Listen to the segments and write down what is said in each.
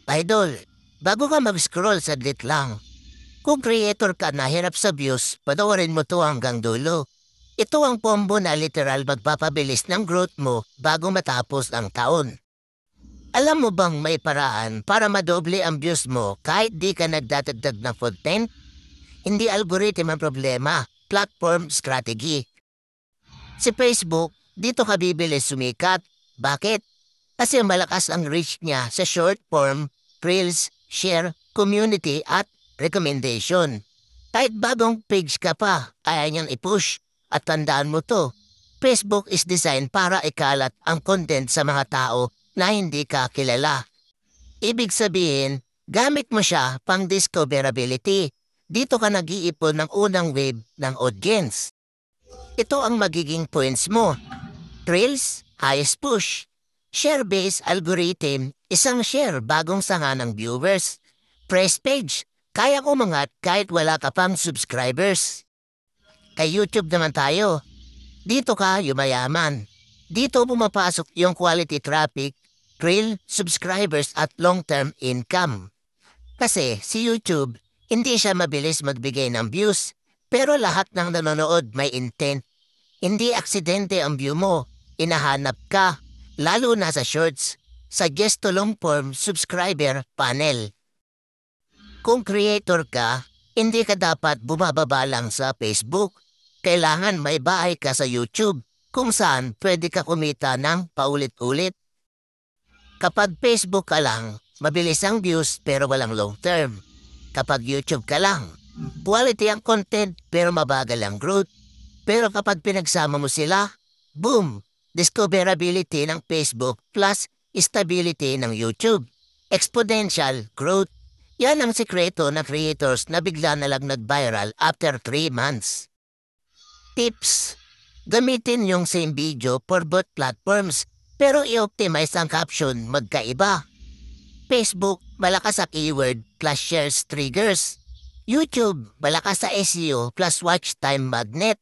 Idol, bago ka mag-scroll saglit lang. Kung creator ka na hirap sa views, panoorin mo to hanggang dulo. Ito ang combo na literal magpapabilis ng growth mo bago matapos ang taon. Alam mo bang may paraan para madoble ang views mo kahit di ka nagdadagdag ng content? Hindi algorithm ang problema, platform strategy. Si Facebook, dito ka bibilis sumikat. Bakit? Kasi malakas ang reach niya sa short form, reels, share, community at recommendation. Kahit bagong page ka pa, kaya niyang i-push. At tandaan mo to, Facebook is designed para ikalat ang content sa mga tao na hindi ka kilala. Ibig sabihin, gamit mo siya pang discoverability. Dito ka nag-iipon ng unang wave ng audience. Ito ang magiging points mo. Reels, highest push. Share-based algorithm, isang share bagong sanga ng viewers. Press page, kayang umangat kahit wala ka pang subscribers. Kay YouTube naman tayo. Dito ka yumayaman. Dito pumapasok yung quality traffic, real subscribers at long-term income. Kasi si YouTube, hindi siya mabilis magbigay ng views, pero lahat ng nanonood may intent. Hindi aksidente ang view mo, inahanap ka, lalo na sa shorts, suggest to long-form subscriber panel. Kung creator ka, hindi ka dapat bumababa lang sa Facebook. Kailangan may bahay ka sa YouTube kung saan pwede ka kumita ng paulit-ulit. Kapag Facebook ka lang, mabilis ang views pero walang long term. Kapag YouTube ka lang, quality ang content pero mabagal ang growth. Pero kapag pinagsama mo sila, boom! Discoverability ng Facebook plus stability ng YouTube. Exponential growth. Yan ang sikreto ng creators na bigla na lang nag-viral after 3 months. Tips: gamitin yung same video for both platforms pero i-optimize ang caption magkaiba. Facebook, malakas sa keyword plus shares triggers. YouTube, malakas sa SEO plus watch time magnet.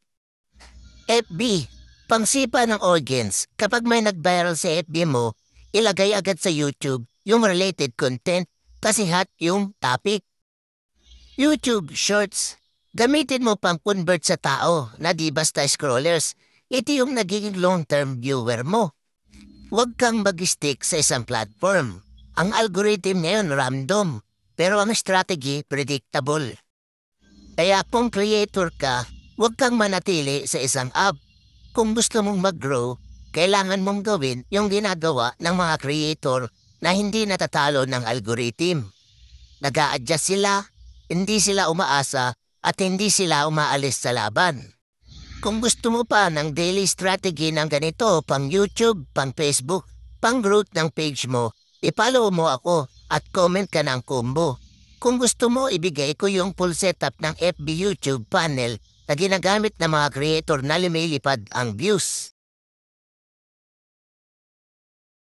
FB, pangsipa ng audience. Kapag may nag-viral sa FB mo, ilagay agad sa YouTube yung related content kasi hot yung topic. YouTube Shorts, gamitin mo pang convert sa tao na di basta scrollers. Ito yung nagiging long-term viewer mo. Huwag kang mag-stick sa isang platform. Ang algorithm ngayon random, pero ang strategy predictable. Kaya kung creator ka, huwag kang manatili sa isang app. Kung gusto mong mag-grow, kailangan mong gawin yung ginagawa ng mga creator na hindi natatalo ng algorithm. Nag-a-adjust sila, hindi sila umaasa, at hindi sila umaalis sa laban. Kung gusto mo pa ng daily strategy ng ganito pang YouTube, pang Facebook, pang growth ng page mo, i-follow mo ako at comment ka ng combo. Kung gusto mo, ibigay ko yung full setup ng FB YouTube panel na ginagamit ng mga creator na lumilipad ang views.